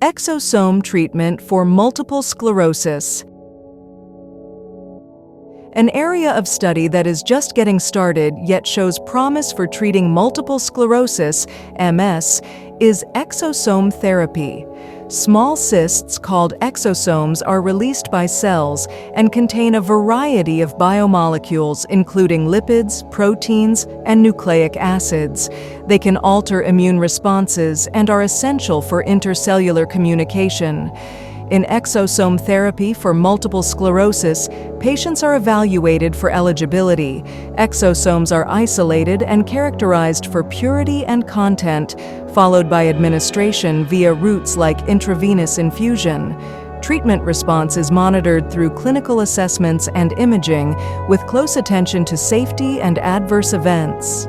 Exosome Treatment for Multiple Sclerosis. An area of study that is just getting started yet shows promise for treating multiple sclerosis, MS, is exosome therapy. Small cysts called exosomes are released by cells and contain a variety of biomolecules including lipids, proteins, and nucleic acids. They can alter immune responses and are essential for intercellular communication. In exosome therapy for multiple sclerosis, patients are evaluated for eligibility. Exosomes are isolated and characterized for purity and content, followed by administration via routes like intravenous infusion. Treatment response is monitored through clinical assessments and imaging, with close attention to safety and adverse events.